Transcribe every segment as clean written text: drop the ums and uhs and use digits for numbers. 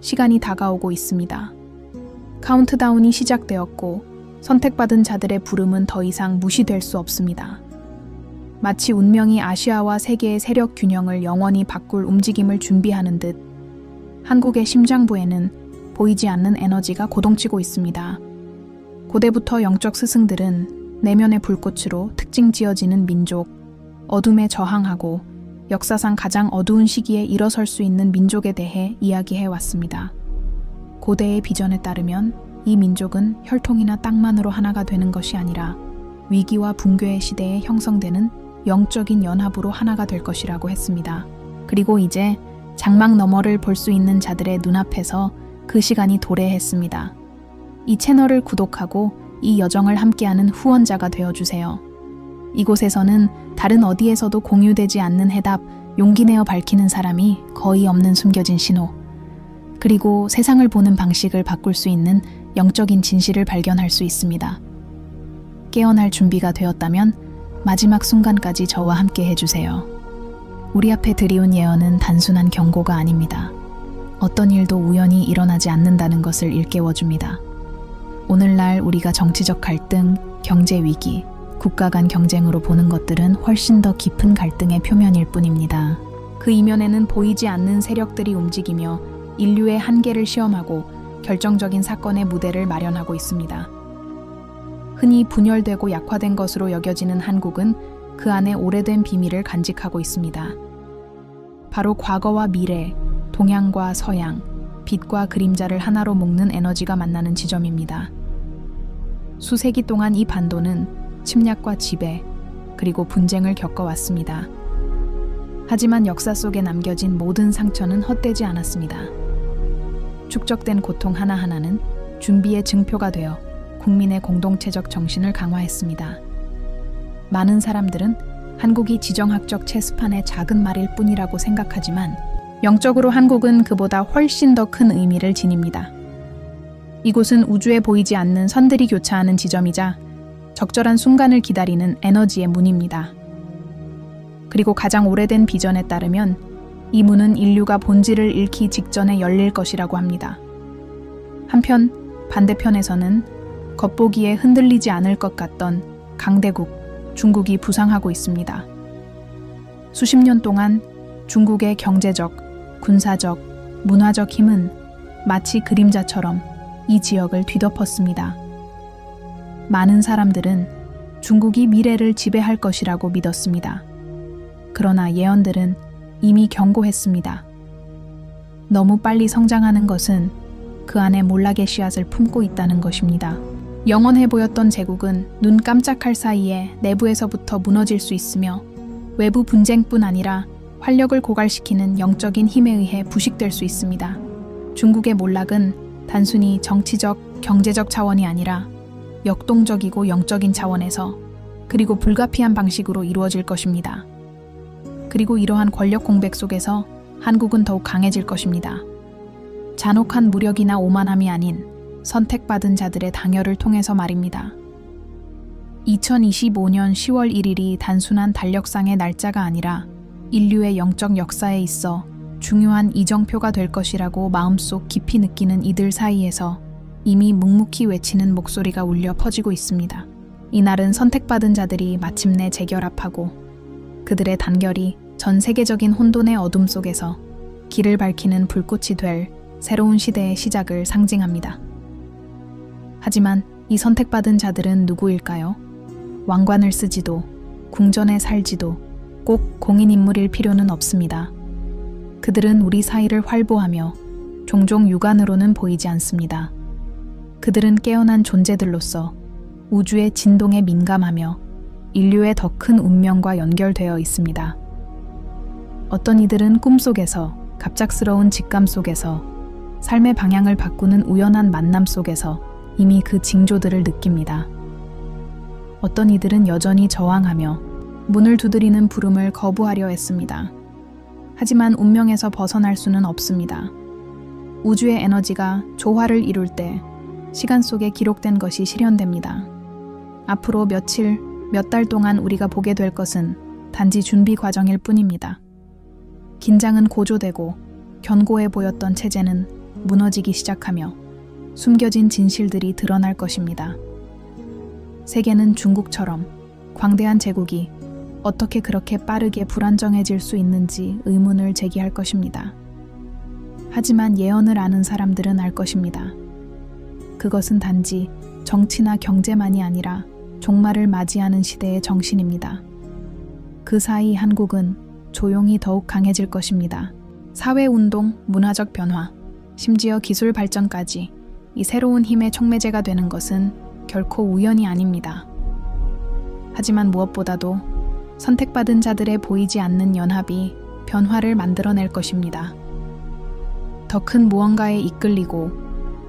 시간이 다가오고 있습니다. 카운트다운이 시작되었고 선택받은 자들의 부름은 더 이상 무시될 수 없습니다. 마치 운명이 아시아와 세계의 세력 균형을 영원히 바꿀 움직임을 준비하는 듯 한국의 심장부에는 보이지 않는 에너지가 고동치고 있습니다. 고대부터 영적 스승들은 내면의 불꽃으로 특징 지어지는 민족, 어둠에 저항하고 역사상 가장 어두운 시기에 일어설 수 있는 민족에 대해 이야기해왔습니다. 고대의 비전에 따르면 이 민족은 혈통이나 땅만으로 하나가 되는 것이 아니라 위기와 붕괴의 시대에 형성되는 영적인 연합으로 하나가 될 것이라고 했습니다. 그리고 이제 장막 너머를 볼 수 있는 자들의 눈앞에서 그 시간이 도래했습니다. 이 채널을 구독하고 이 여정을 함께하는 후원자가 되어주세요. 이곳에서는 다른 어디에서도 공유되지 않는 해답, 용기 내어 밝히는 사람이 거의 없는 숨겨진 신호, 그리고 세상을 보는 방식을 바꿀 수 있는 영적인 진실을 발견할 수 있습니다. 깨어날 준비가 되었다면 마지막 순간까지 저와 함께 해주세요. 우리 앞에 드리운 예언은 단순한 경고가 아닙니다. 어떤 일도 우연히 일어나지 않는다는 것을 일깨워줍니다. 오늘날 우리가 정치적 갈등, 경제 위기, 국가 간 경쟁으로 보는 것들은 훨씬 더 깊은 갈등의 표면일 뿐입니다. 그 이면에는 보이지 않는 세력들이 움직이며 인류의 한계를 시험하고 결정적인 사건의 무대를 마련하고 있습니다. 흔히 분열되고 약화된 것으로 여겨지는 한국은 그 안에 오래된 비밀을 간직하고 있습니다. 바로 과거와 미래, 동양과 서양, 빛과 그림자를 하나로 묶는 에너지가 만나는 지점입니다. 수세기 동안 이 반도는 침략과 지배, 그리고 분쟁을 겪어왔습니다. 하지만 역사 속에 남겨진 모든 상처는 헛되지 않았습니다. 축적된 고통 하나하나는 준비의 증표가 되어 국민의 공동체적 정신을 강화했습니다. 많은 사람들은 한국이 지정학적 체스판의 작은 말일 뿐이라고 생각하지만 영적으로 한국은 그보다 훨씬 더 큰 의미를 지닙니다. 이곳은 우주에 보이지 않는 선들이 교차하는 지점이자 적절한 순간을 기다리는 에너지의 문입니다. 그리고 가장 오래된 비전에 따르면 이 문은 인류가 본질을 잃기 직전에 열릴 것이라고 합니다. 한편 반대편에서는 겉보기에 흔들리지 않을 것 같던 강대국, 중국이 부상하고 있습니다. 수십 년 동안 중국의 경제적, 군사적, 문화적 힘은 마치 그림자처럼 이 지역을 뒤덮었습니다. 많은 사람들은 중국이 미래를 지배할 것이라고 믿었습니다. 그러나 예언들은 이미 경고했습니다. 너무 빨리 성장하는 것은 그 안에 몰락의 씨앗을 품고 있다는 것입니다. 영원해 보였던 제국은 눈 깜짝할 사이에 내부에서부터 무너질 수 있으며 외부 분쟁뿐 아니라 활력을 고갈시키는 영적인 힘에 의해 부식될 수 있습니다. 중국의 몰락은 단순히 정치적, 경제적 차원이 아니라 역동적이고 영적인 차원에서 그리고 불가피한 방식으로 이루어질 것입니다. 그리고 이러한 권력 공백 속에서 한국은 더욱 강해질 것입니다. 잔혹한 무력이나 오만함이 아닌 선택받은 자들의 당열을 통해서 말입니다. 2025년 10월 1일이 단순한 달력상의 날짜가 아니라 인류의 영적 역사에 있어 중요한 이정표가 될 것이라고 마음속 깊이 느끼는 이들 사이에서 이미 묵묵히 외치는 목소리가 울려 퍼지고 있습니다. 이날은 선택받은 자들이 마침내 재결합하고 그들의 단결이 전 세계적인 혼돈의 어둠 속에서 길을 밝히는 불꽃이 될 새로운 시대의 시작을 상징합니다. 하지만 이 선택받은 자들은 누구일까요? 왕관을 쓰지도 궁전에 살지도 꼭 공인인물일 필요는 없습니다. 그들은 우리 사이를 활보하며 종종 육안으로는 보이지 않습니다. 그들은 깨어난 존재들로서 우주의 진동에 민감하며 인류의 더 큰 운명과 연결되어 있습니다. 어떤 이들은 꿈속에서, 갑작스러운 직감 속에서, 삶의 방향을 바꾸는 우연한 만남 속에서 이미 그 징조들을 느낍니다. 어떤 이들은 여전히 저항하며 문을 두드리는 부름을 거부하려 했습니다. 하지만 운명에서 벗어날 수는 없습니다. 우주의 에너지가 조화를 이룰 때 시간 속에 기록된 것이 실현됩니다. 앞으로 며칠, 몇 달 동안 우리가 보게 될 것은 단지 준비 과정일 뿐입니다. 긴장은 고조되고 견고해 보였던 체제는 무너지기 시작하며 숨겨진 진실들이 드러날 것입니다. 세계는 중국처럼 광대한 제국이 어떻게 그렇게 빠르게 불안정해질 수 있는지 의문을 제기할 것입니다. 하지만 예언을 아는 사람들은 알 것입니다. 그것은 단지 정치나 경제만이 아니라 종말을 맞이하는 시대의 정신입니다. 그 사이 한국은 조용히 더욱 강해질 것입니다. 사회운동, 문화적 변화, 심지어 기술 발전까지 이 새로운 힘의 촉매제가 되는 것은 결코 우연이 아닙니다. 하지만 무엇보다도 선택받은 자들의 보이지 않는 연합이 변화를 만들어낼 것입니다. 더 큰 무언가에 이끌리고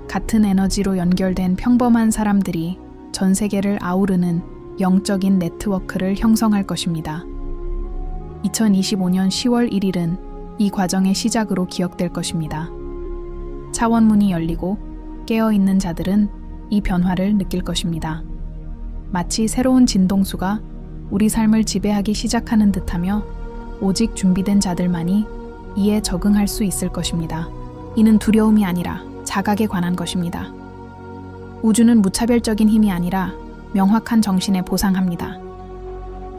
같은 에너지로 연결된 평범한 사람들이 전 세계를 아우르는 영적인 네트워크를 형성할 것입니다. 2025년 10월 1일은 이 과정의 시작으로 기억될 것입니다. 차원문이 열리고 깨어있는 자들은 이 변화를 느낄 것입니다. 마치 새로운 진동수가 우리 삶을 지배하기 시작하는 듯하며 오직 준비된 자들만이 이에 적응할 수 있을 것입니다. 이는 두려움이 아니라 자각에 관한 것입니다. 우주는 무차별적인 힘이 아니라 명확한 정신에 보상합니다.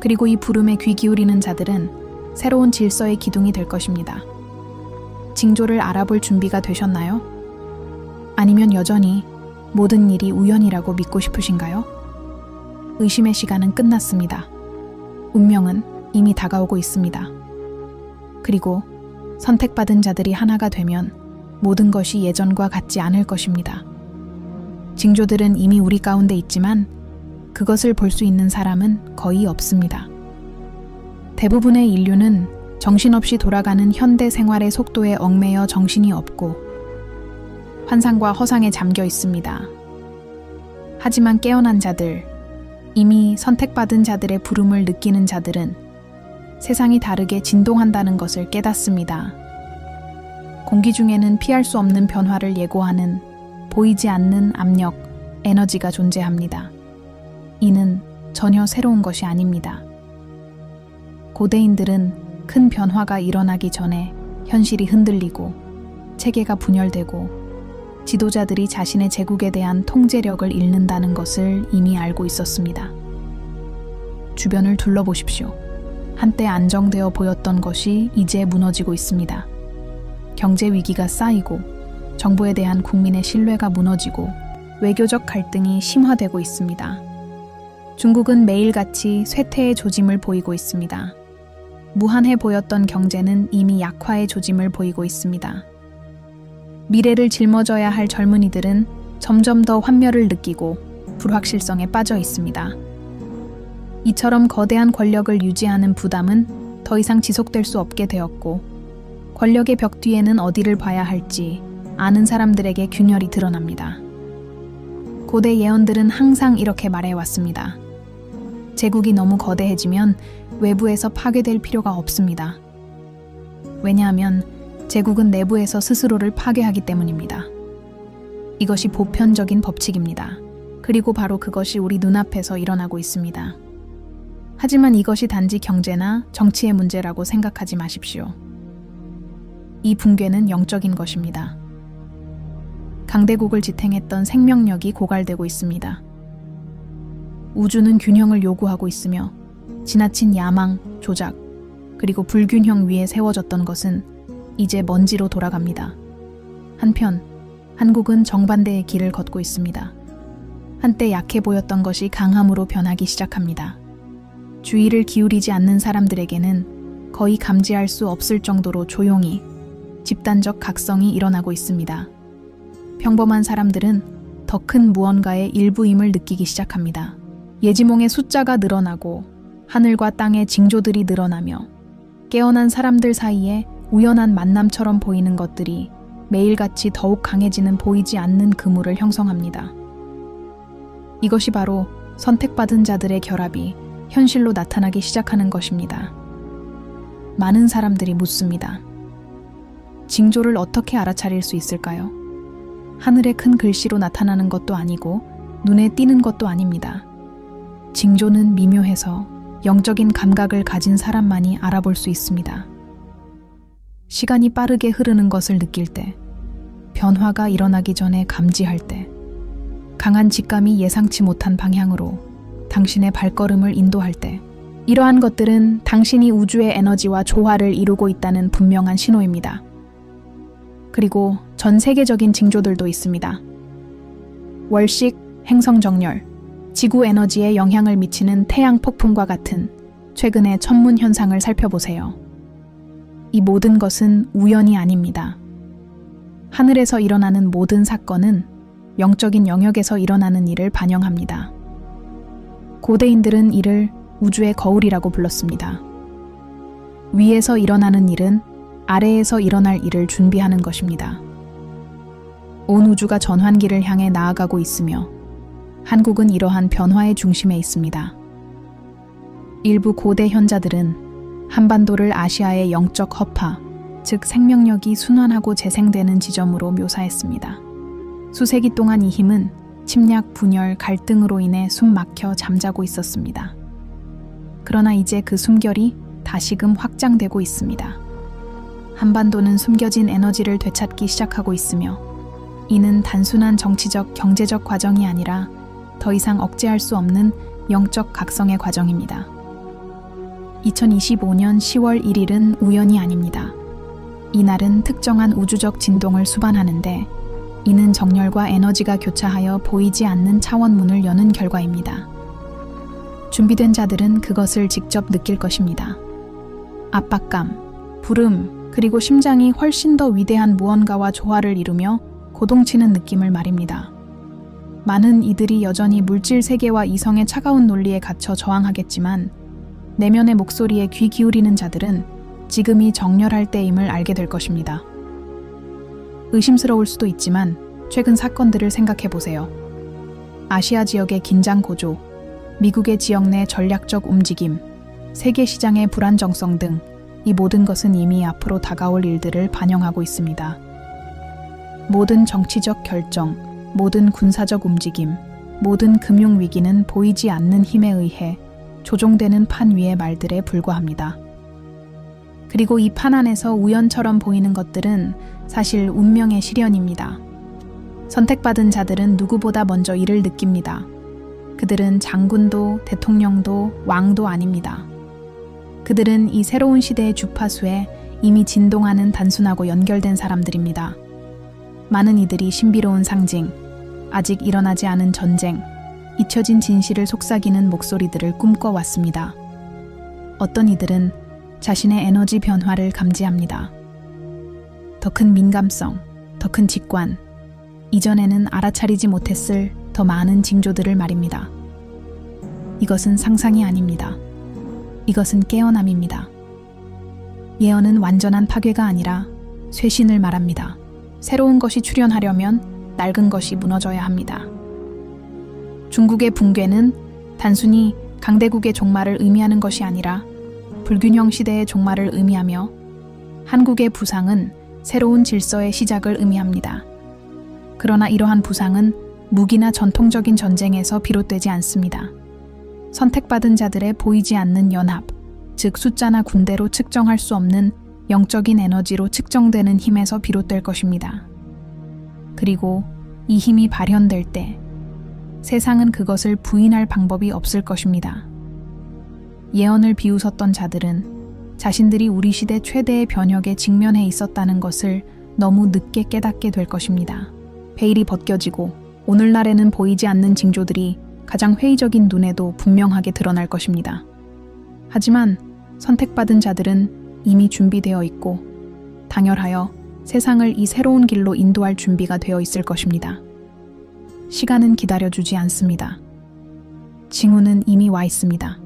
그리고 이 부름에 귀 기울이는 자들은 새로운 질서의 기둥이 될 것입니다. 징조를 알아볼 준비가 되셨나요? 아니면 여전히 모든 일이 우연이라고 믿고 싶으신가요? 의심의 시간은 끝났습니다. 운명은 이미 다가오고 있습니다. 그리고 선택받은 자들이 하나가 되면 모든 것이 예전과 같지 않을 것입니다. 징조들은 이미 우리 가운데 있지만 그것을 볼 수 있는 사람은 거의 없습니다. 대부분의 인류는 정신없이 돌아가는 현대 생활의 속도에 얽매여 정신이 없고 환상과 허상에 잠겨 있습니다. 하지만 깨어난 자들, 이미 선택받은 자들의 부름을 느끼는 자들은 세상이 다르게 진동한다는 것을 깨닫습니다. 공기 중에는 피할 수 없는 변화를 예고하는 보이지 않는 압력, 에너지가 존재합니다. 이는 전혀 새로운 것이 아닙니다. 고대인들은 큰 변화가 일어나기 전에 현실이 흔들리고 체계가 분열되고 지도자들이 자신의 제국에 대한 통제력을 잃는다는 것을 이미 알고 있었습니다. 주변을 둘러보십시오. 한때 안정되어 보였던 것이 이제 무너지고 있습니다. 경제 위기가 쌓이고 정부에 대한 국민의 신뢰가 무너지고 외교적 갈등이 심화되고 있습니다. 중국은 매일같이 쇠퇴의 조짐을 보이고 있습니다. 무한해 보였던 경제는 이미 약화의 조짐을 보이고 있습니다. 미래를 짊어져야 할 젊은이들은 점점 더 환멸을 느끼고 불확실성에 빠져 있습니다. 이처럼 거대한 권력을 유지하는 부담은 더 이상 지속될 수 없게 되었고 권력의 벽 뒤에는 어디를 봐야 할지 아는 사람들에게 균열이 드러납니다. 고대 예언들은 항상 이렇게 말해왔습니다. 제국이 너무 거대해지면 외부에서 파괴될 필요가 없습니다. 왜냐하면 제국은 내부에서 스스로를 파괴하기 때문입니다. 이것이 보편적인 법칙입니다. 그리고 바로 그것이 우리 눈앞에서 일어나고 있습니다. 하지만 이것이 단지 경제나 정치의 문제라고 생각하지 마십시오. 이 붕괴는 영적인 것입니다. 강대국을 지탱했던 생명력이 고갈되고 있습니다. 우주는 균형을 요구하고 있으며 지나친 야망, 조작, 그리고 불균형 위에 세워졌던 것은 이제 먼지로 돌아갑니다. 한편 한국은 정반대의 길을 걷고 있습니다. 한때 약해 보였던 것이 강함으로 변하기 시작합니다. 주의를 기울이지 않는 사람들에게는 거의 감지할 수 없을 정도로 조용히 집단적 각성이 일어나고 있습니다. 평범한 사람들은 더 큰 무언가의 일부임을 느끼기 시작합니다. 예지몽의 숫자가 늘어나고 하늘과 땅의 징조들이 늘어나며 깨어난 사람들 사이에 우연한 만남처럼 보이는 것들이 매일같이 더욱 강해지는 보이지 않는 그물을 형성합니다. 이것이 바로 선택받은 자들의 결합이 현실로 나타나기 시작하는 것입니다. 많은 사람들이 묻습니다. 징조를 어떻게 알아차릴 수 있을까요? 하늘에 큰 글씨로 나타나는 것도 아니고 눈에 띄는 것도 아닙니다. 징조는 미묘해서 영적인 감각을 가진 사람만이 알아볼 수 있습니다. 시간이 빠르게 흐르는 것을 느낄 때, 변화가 일어나기 전에 감지할 때, 강한 직감이 예상치 못한 방향으로 당신의 발걸음을 인도할 때, 이러한 것들은 당신이 우주의 에너지와 조화를 이루고 있다는 분명한 신호입니다. 그리고 전 세계적인 징조들도 있습니다. 월식, 행성 정렬, 지구 에너지에 영향을 미치는 태양 폭풍과 같은 최근의 천문 현상을 살펴보세요. 이 모든 것은 우연이 아닙니다. 하늘에서 일어나는 모든 사건은 영적인 영역에서 일어나는 일을 반영합니다. 고대인들은 이를 우주의 거울이라고 불렀습니다. 위에서 일어나는 일은 아래에서 일어날 일을 준비하는 것입니다. 온 우주가 전환기를 향해 나아가고 있으며 한국은 이러한 변화의 중심에 있습니다. 일부 고대 현자들은 한반도를 아시아의 영적 허파, 즉 생명력이 순환하고 재생되는 지점으로 묘사했습니다. 수세기 동안 이 힘은 침략, 분열, 갈등으로 인해 숨 막혀 잠자고 있었습니다. 그러나 이제 그 숨결이 다시금 확장되고 있습니다. 한반도는 숨겨진 에너지를 되찾기 시작하고 있으며 이는 단순한 정치적, 경제적 과정이 아니라 더 이상 억제할 수 없는 영적 각성의 과정입니다. 2025년 10월 1일은 우연이 아닙니다. 이날은 특정한 우주적 진동을 수반하는데 이는 정렬과 에너지가 교차하여 보이지 않는 차원문을 여는 결과입니다. 준비된 자들은 그것을 직접 느낄 것입니다. 압박감, 부름, 그리고 심장이 훨씬 더 위대한 무언가와 조화를 이루며 고동치는 느낌을 말입니다. 많은 이들이 여전히 물질 세계와 이성의 차가운 논리에 갇혀 저항하겠지만 내면의 목소리에 귀 기울이는 자들은 지금이 정렬할 때임을 알게 될 것입니다. 의심스러울 수도 있지만 최근 사건들을 생각해 보세요. 아시아 지역의 긴장 고조, 미국의 지역 내 전략적 움직임, 세계 시장의 불안정성 등 이 모든 것은 이미 앞으로 다가올 일들을 반영하고 있습니다. 모든 정치적 결정, 모든 군사적 움직임, 모든 금융 위기는 보이지 않는 힘에 의해 조종되는 판 위의 말들에 불과합니다. 그리고 이 판 안에서 우연처럼 보이는 것들은 사실 운명의 실현입니다. 선택받은 자들은 누구보다 먼저 이를 느낍니다. 그들은 장군도 대통령도 왕도 아닙니다. 그들은 이 새로운 시대의 주파수에 이미 진동하는 단순하고 연결된 사람들입니다. 많은 이들이 신비로운 상징, 아직 일어나지 않은 전쟁, 잊혀진 진실을 속삭이는 목소리들을 꿈꿔왔습니다. 어떤 이들은 자신의 에너지 변화를 감지합니다. 더 큰 민감성, 더 큰 직관, 이전에는 알아차리지 못했을 더 많은 징조들을 말입니다. 이것은 상상이 아닙니다. 이것은 깨어남입니다. 예언은 완전한 파괴가 아니라 쇄신을 말합니다. 새로운 것이 출현하려면 낡은 것이 무너져야 합니다. 중국의 붕괴는 단순히 강대국의 종말을 의미하는 것이 아니라 불균형 시대의 종말을 의미하며 한국의 부상은 새로운 질서의 시작을 의미합니다. 그러나 이러한 부상은 무기나 전통적인 전쟁에서 비롯되지 않습니다. 선택받은 자들의 보이지 않는 연합, 즉 숫자나 군대로 측정할 수 없는 영적인 에너지로 측정되는 힘에서 비롯될 것입니다. 그리고 이 힘이 발현될 때 세상은 그것을 부인할 방법이 없을 것입니다. 예언을 비웃었던 자들은 자신들이 우리 시대 최대의 변혁에 직면해 있었다는 것을 너무 늦게 깨닫게 될 것입니다. 베일이 벗겨지고 오늘날에는 보이지 않는 징조들이 가장 회의적인 눈에도 분명하게 드러날 것입니다. 하지만 선택받은 자들은 이미 준비되어 있고 당열하여 세상을 이 새로운 길로 인도할 준비가 되어 있을 것입니다. 시간은 기다려주지 않습니다. 징후는 이미 와 있습니다.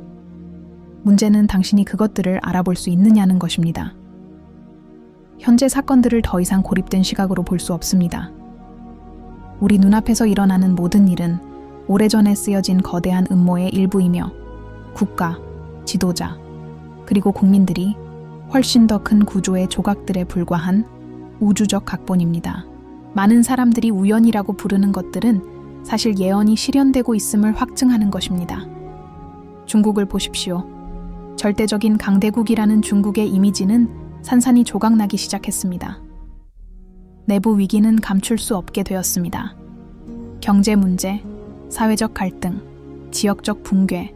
문제는 당신이 그것들을 알아볼 수 있느냐는 것입니다. 현재 사건들을 더 이상 고립된 시각으로 볼 수 없습니다. 우리 눈앞에서 일어나는 모든 일은 오래전에 쓰여진 거대한 음모의 일부이며 국가, 지도자, 그리고 국민들이 훨씬 더 큰 구조의 조각들에 불과한 우주적 각본입니다. 많은 사람들이 우연이라고 부르는 것들은 사실 예언이 실현되고 있음을 확증하는 것입니다. 중국을 보십시오. 절대적인 강대국이라는 중국의 이미지는 산산이 조각나기 시작했습니다. 내부 위기는 감출 수 없게 되었습니다. 경제 문제, 사회적 갈등, 지역적 붕괴,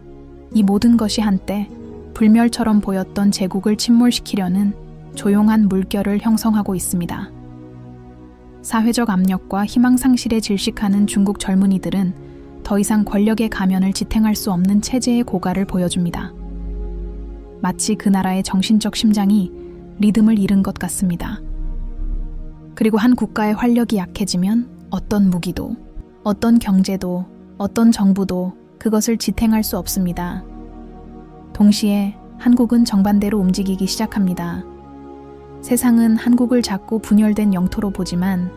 이 모든 것이 한때 불멸처럼 보였던 제국을 침몰시키려는 조용한 물결을 형성하고 있습니다. 사회적 압력과 희망 상실에 질식하는 중국 젊은이들은 더 이상 권력의 가면을 지탱할 수 없는 체제의 고갈을 보여줍니다. 마치 그 나라의 정신적 심장이 리듬을 잃은 것 같습니다. 그리고 한 국가의 활력이 약해지면 어떤 무기도, 어떤 경제도, 어떤 정부도 그것을 지탱할 수 없습니다. 동시에 한국은 정반대로 움직이기 시작합니다. 세상은 한국을 작고 분열된 영토로 보지만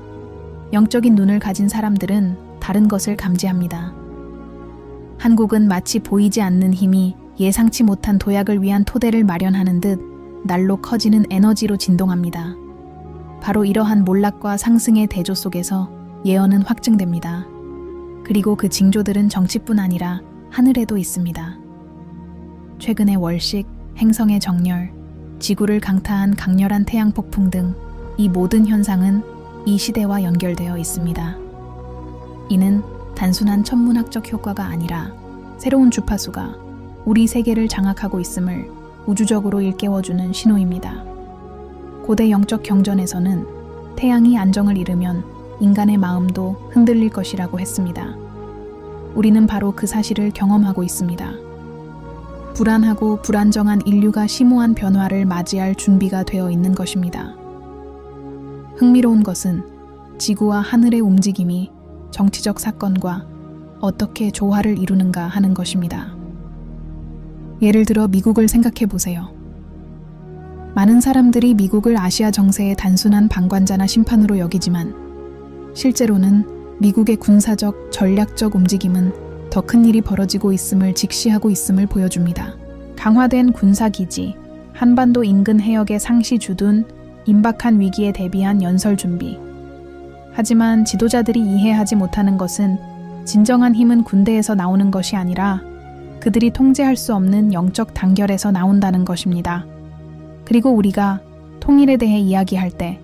영적인 눈을 가진 사람들은 다른 것을 감지합니다. 한국은 마치 보이지 않는 힘이 예상치 못한 도약을 위한 토대를 마련하는 듯 날로 커지는 에너지로 진동합니다. 바로 이러한 몰락과 상승의 대조 속에서 예언은 확증됩니다. 그리고 그 징조들은 정치뿐 아니라 하늘에도 있습니다. 최근의 월식, 행성의 정렬, 지구를 강타한 강렬한 태양 폭풍 등 이 모든 현상은 이 시대와 연결되어 있습니다. 이는 단순한 천문학적 효과가 아니라 새로운 주파수가 우리 세계를 장악하고 있음을 우주적으로 일깨워주는 신호입니다. 고대 영적 경전에서는 태양이 안정을 잃으면 인간의 마음도 흔들릴 것이라고 했습니다. 우리는 바로 그 사실을 경험하고 있습니다. 불안하고 불안정한 인류가 심오한 변화를 맞이할 준비가 되어 있는 것입니다. 흥미로운 것은 지구와 하늘의 움직임이 정치적 사건과 어떻게 조화를 이루는가 하는 것입니다. 예를 들어 미국을 생각해 보세요. 많은 사람들이 미국을 아시아 정세의 단순한 방관자나 심판으로 여기지만 실제로는 미국의 군사적, 전략적 움직임은 더 큰 일이 벌어지고 있음을 직시하고 있음을 보여줍니다. 강화된 군사기지, 한반도 인근 해역에 상시 주둔, 임박한 위기에 대비한 연설 준비. 하지만 지도자들이 이해하지 못하는 것은 진정한 힘은 군대에서 나오는 것이 아니라 그들이 통제할 수 없는 영적 단결에서 나온다는 것입니다. 그리고 우리가 통일에 대해 이야기할 때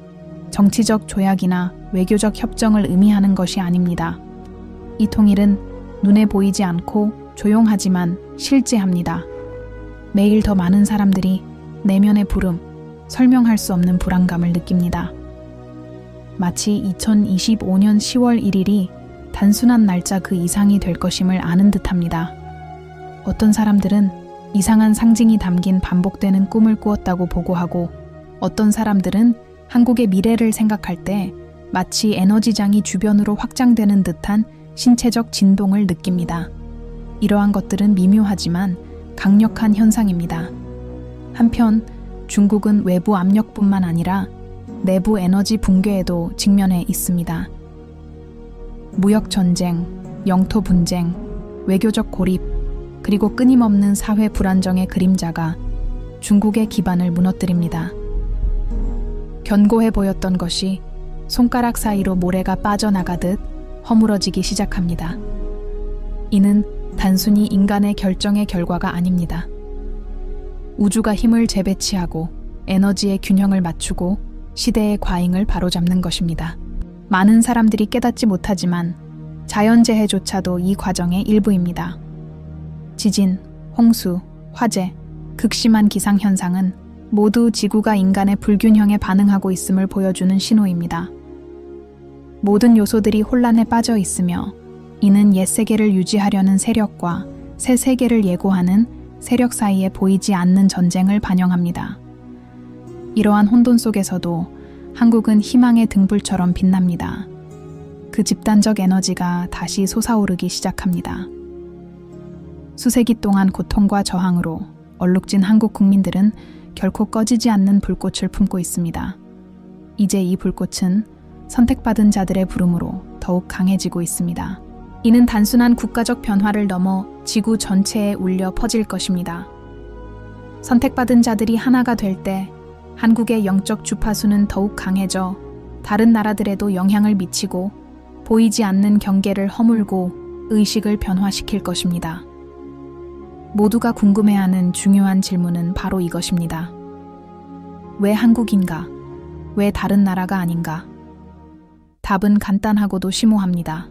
정치적 조약이나 외교적 협정을 의미하는 것이 아닙니다. 이 통일은 눈에 보이지 않고 조용하지만 실제합니다. 매일 더 많은 사람들이 내면의 부름, 설명할 수 없는 불안감을 느낍니다. 마치 2025년 10월 1일이 단순한 날짜 그 이상이 될 것임을 아는 듯합니다. 어떤 사람들은 이상한 상징이 담긴 반복되는 꿈을 꾸었다고 보고하고 어떤 사람들은 한국의 미래를 생각할 때 마치 에너지장이 주변으로 확장되는 듯한 신체적 진동을 느낍니다. 이러한 것들은 미묘하지만 강력한 현상입니다. 한편 중국은 외부 압력뿐만 아니라 내부 에너지 붕괴에도 직면해 있습니다. 무역 전쟁, 영토 분쟁, 외교적 고립, 그리고 끊임없는 사회 불안정의 그림자가 중국의 기반을 무너뜨립니다. 견고해 보였던 것이 손가락 사이로 모래가 빠져나가듯 허물어지기 시작합니다. 이는 단순히 인간의 결정의 결과가 아닙니다. 우주가 힘을 재배치하고 에너지의 균형을 맞추고 시대의 과잉을 바로잡는 것입니다. 많은 사람들이 깨닫지 못하지만 자연재해조차도 이 과정의 일부입니다. 지진, 홍수, 화재, 극심한 기상현상은 모두 지구가 인간의 불균형에 반응하고 있음을 보여주는 신호입니다. 모든 요소들이 혼란에 빠져 있으며 이는 옛 세계를 유지하려는 세력과 새 세계를 예고하는 세력 사이에 보이지 않는 전쟁을 반영합니다. 이러한 혼돈 속에서도 한국은 희망의 등불처럼 빛납니다. 그 집단적 에너지가 다시 솟아오르기 시작합니다. 수세기 동안 고통과 저항으로 얼룩진 한국 국민들은 결코 꺼지지 않는 불꽃을 품고 있습니다. 이제 이 불꽃은 선택받은 자들의 부름으로 더욱 강해지고 있습니다. 이는 단순한 국가적 변화를 넘어 지구 전체에 울려 퍼질 것입니다. 선택받은 자들이 하나가 될 때 한국의 영적 주파수는 더욱 강해져 다른 나라들에도 영향을 미치고 보이지 않는 경계를 허물고 의식을 변화시킬 것입니다. 모두가 궁금해하는 중요한 질문은 바로 이것입니다. 왜 한국인가? 왜 다른 나라가 아닌가? 답은 간단하고도 심오합니다.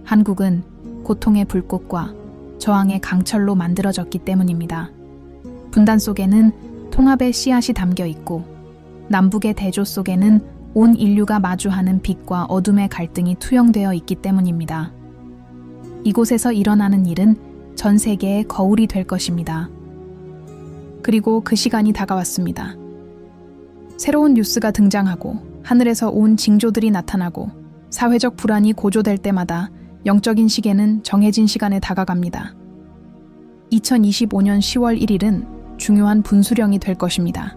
한국은 고통의 불꽃과 저항의 강철로 만들어졌기 때문입니다. 분단 속에는 통합의 씨앗이 담겨 있고 남북의 대조 속에는 온 인류가 마주하는 빛과 어둠의 갈등이 투영되어 있기 때문입니다. 이곳에서 일어나는 일은 전 세계의 거울이 될 것입니다. 그리고 그 시간이 다가왔습니다. 새로운 뉴스가 등장하고 하늘에서 온 징조들이 나타나고 사회적 불안이 고조될 때마다 영적인 시계는 정해진 시간에 다가갑니다. 2025년 10월 1일은 중요한 분수령이 될 것입니다.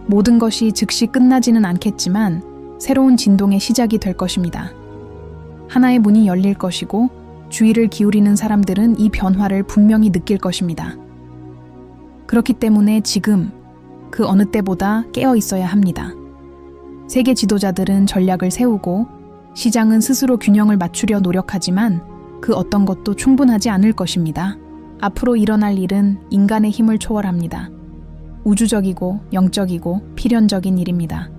모든 것이 즉시 끝나지는 않겠지만 새로운 진동의 시작이 될 것입니다. 하나의 문이 열릴 것이고 주의를 기울이는 사람들은 이 변화를 분명히 느낄 것입니다. 그렇기 때문에 지금 그 어느 때보다 깨어 있어야 합니다. 세계 지도자들은 전략을 세우고 시장은 스스로 균형을 맞추려 노력하지만 그 어떤 것도 충분하지 않을 것입니다. 앞으로 일어날 일은 인간의 힘을 초월합니다. 우주적이고 영적이고 필연적인 일입니다.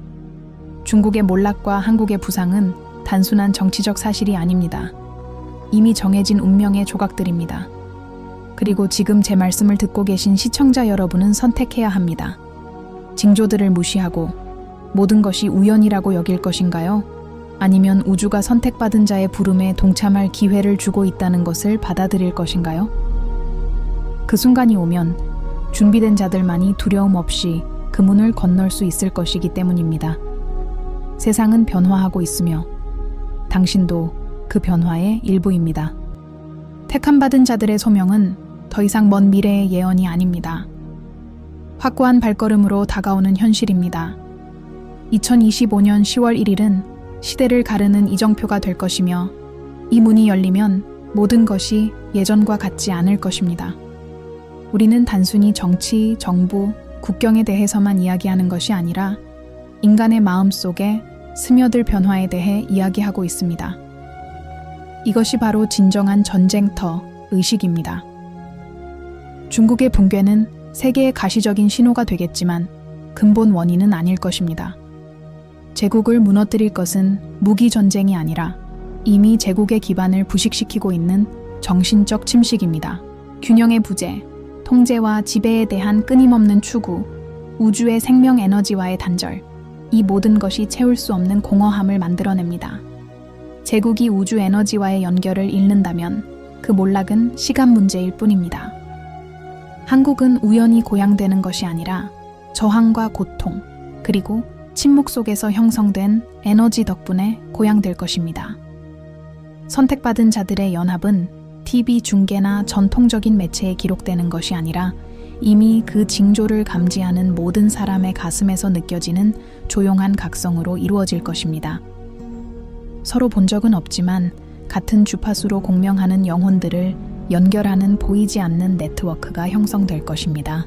중국의 몰락과 한국의 부상은 단순한 정치적 사실이 아닙니다. 이미 정해진 운명의 조각들입니다. 그리고 지금 제 말씀을 듣고 계신 시청자 여러분은 선택해야 합니다. 징조들을 무시하고 모든 것이 우연이라고 여길 것인가요? 아니면 우주가 선택받은 자의 부름에 동참할 기회를 주고 있다는 것을 받아들일 것인가요? 그 순간이 오면 준비된 자들만이 두려움 없이 그 문을 건널 수 있을 것이기 때문입니다. 세상은 변화하고 있으며 당신도 그 변화의 일부입니다. 택함받은 자들의 소명은 더 이상 먼 미래의 예언이 아닙니다. 확고한 발걸음으로 다가오는 현실입니다. 2025년 10월 1일은 시대를 가르는 이정표가 될 것이며 이 문이 열리면 모든 것이 예전과 같지 않을 것입니다. 우리는 단순히 정치, 정부, 국경에 대해서만 이야기하는 것이 아니라 인간의 마음 속에 스며들 변화에 대해 이야기하고 있습니다. 이것이 바로 진정한 전쟁터, 의식입니다. 중국의 붕괴는 세계의 가시적인 신호가 되겠지만 근본 원인은 아닐 것입니다. 제국을 무너뜨릴 것은 무기 전쟁이 아니라 이미 제국의 기반을 부식시키고 있는 정신적 침식입니다. 균형의 부재, 통제와 지배에 대한 끊임없는 추구, 우주의 생명 에너지와의 단절, 이 모든 것이 채울 수 없는 공허함을 만들어냅니다. 제국이 우주 에너지와의 연결을 잃는다면 그 몰락은 시간 문제일 뿐입니다. 한국은 우연히 고양되는 것이 아니라 저항과 고통, 그리고 침묵 속에서 형성된 에너지 덕분에 고양될 것입니다. 선택받은 자들의 연합은 TV 중계나 전통적인 매체에 기록되는 것이 아니라 이미 그 징조를 감지하는 모든 사람의 가슴에서 느껴지는 조용한 각성으로 이루어질 것입니다. 서로 본 적은 없지만 같은 주파수로 공명하는 영혼들을 연결하는 보이지 않는 네트워크가 형성될 것입니다.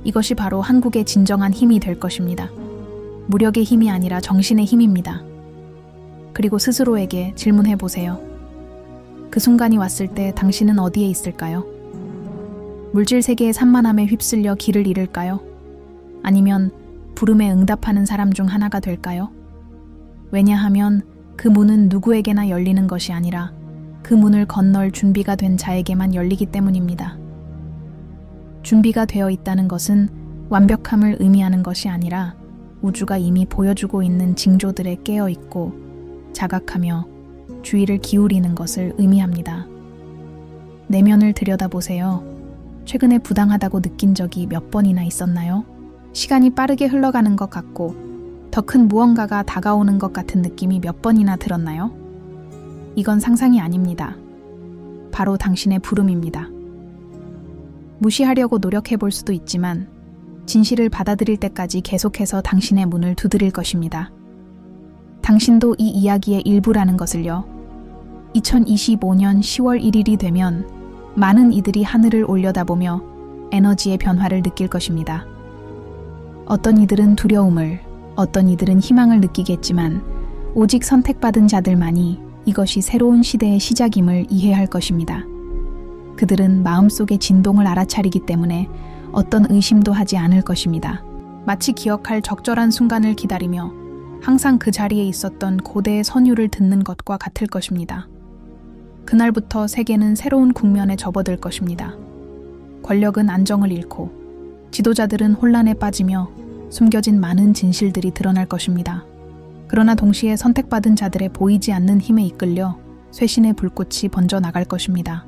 이것이 바로 한국의 진정한 힘이 될 것입니다. 무력의 힘이 아니라 정신의 힘입니다. 그리고 스스로에게 질문해 보세요. 그 순간이 왔을 때 당신은 어디에 있을까요? 물질 세계의 산만함에 휩쓸려 길을 잃을까요? 아니면 부름에 응답하는 사람 중 하나가 될까요? 왜냐하면 그 문은 누구에게나 열리는 것이 아니라 그 문을 건널 준비가 된 자에게만 열리기 때문입니다. 준비가 되어 있다는 것은 완벽함을 의미하는 것이 아니라 우주가 이미 보여주고 있는 징조들에 깨어 있고 자각하며 주의를 기울이는 것을 의미합니다. 내면을 들여다보세요. 최근에 부당하다고 느낀 적이 몇 번이나 있었나요? 시간이 빠르게 흘러가는 것 같고 더 큰 무언가가 다가오는 것 같은 느낌이 몇 번이나 들었나요? 이건 상상이 아닙니다. 바로 당신의 부름입니다. 무시하려고 노력해 볼 수도 있지만 진실을 받아들일 때까지 계속해서 당신의 문을 두드릴 것입니다. 당신도 이 이야기의 일부라는 것을요. 2025년 10월 1일이 되면 많은 이들이 하늘을 올려다보며 에너지의 변화를 느낄 것입니다. 어떤 이들은 두려움을, 어떤 이들은 희망을 느끼겠지만 오직 선택받은 자들만이 이것이 새로운 시대의 시작임을 이해할 것입니다. 그들은 마음속의 진동을 알아차리기 때문에 어떤 의심도 하지 않을 것입니다. 마치 기억할 적절한 순간을 기다리며 항상 그 자리에 있었던 고대의 선율을 듣는 것과 같을 것입니다. 그날부터 세계는 새로운 국면에 접어들 것입니다. 권력은 안정을 잃고 지도자들은 혼란에 빠지며 숨겨진 많은 진실들이 드러날 것입니다. 그러나 동시에 선택받은 자들의 보이지 않는 힘에 이끌려 쇄신의 불꽃이 번져 나갈 것입니다.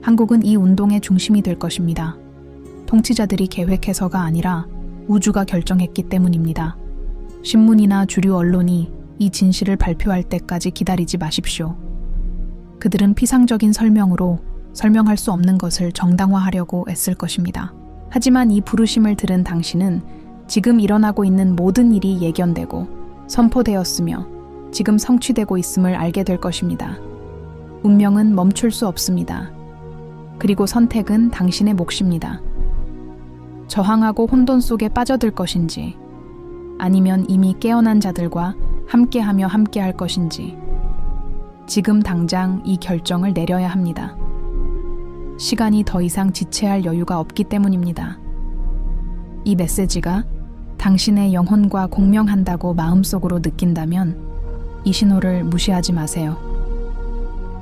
한국은 이 운동의 중심이 될 것입니다. 통치자들이 계획해서가 아니라 우주가 결정했기 때문입니다. 신문이나 주류 언론이 이 진실을 발표할 때까지 기다리지 마십시오. 그들은 피상적인 설명으로 설명할 수 없는 것을 정당화하려고 애쓸 것입니다. 하지만 이 부르심을 들은 당신은 지금 일어나고 있는 모든 일이 예견되고 선포되었으며 지금 성취되고 있음을 알게 될 것입니다. 운명은 멈출 수 없습니다. 그리고 선택은 당신의 몫입니다. 저항하고 혼돈 속에 빠져들 것인지, 아니면 이미 깨어난 자들과 함께하며 함께할 것인지, 지금 당장 이 결정을 내려야 합니다. 시간이 더 이상 지체할 여유가 없기 때문입니다. 이 메시지가 당신의 영혼과 공명한다고 마음속으로 느낀다면 이 신호를 무시하지 마세요.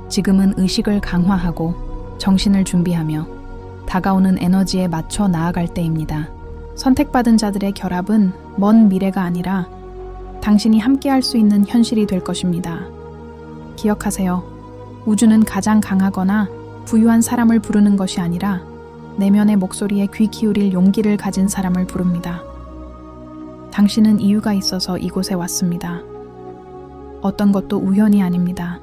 지금은 의식을 강화하고 정신을 준비하며 다가오는 에너지에 맞춰 나아갈 때입니다. 선택받은 자들의 결합은 먼 미래가 아니라 당신이 함께할 수 있는 현실이 될 것입니다. 기억하세요. 우주는 가장 강하거나 부유한 사람을 부르는 것이 아니라 내면의 목소리에 귀 기울일 용기를 가진 사람을 부릅니다. 당신은 이유가 있어서 이곳에 왔습니다. 어떤 것도 우연이 아닙니다.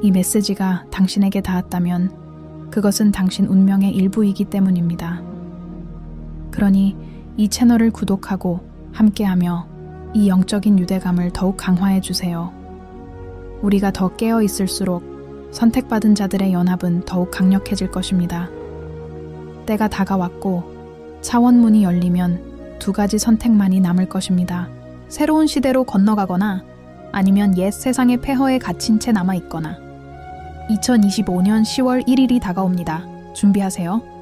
이 메시지가 당신에게 닿았다면 그것은 당신 운명의 일부이기 때문입니다. 그러니 이 채널을 구독하고 함께하며 이 영적인 유대감을 더욱 강화해 주세요. 우리가 더 깨어 있을수록 선택받은 자들의 연합은 더욱 강력해질 것입니다. 때가 다가왔고 차원문이 열리면 두 가지 선택만이 남을 것입니다. 새로운 시대로 건너가거나 아니면 옛 세상의 폐허에 갇힌 채 남아있거나. 2025년 10월 1일이 다가옵니다. 준비하세요.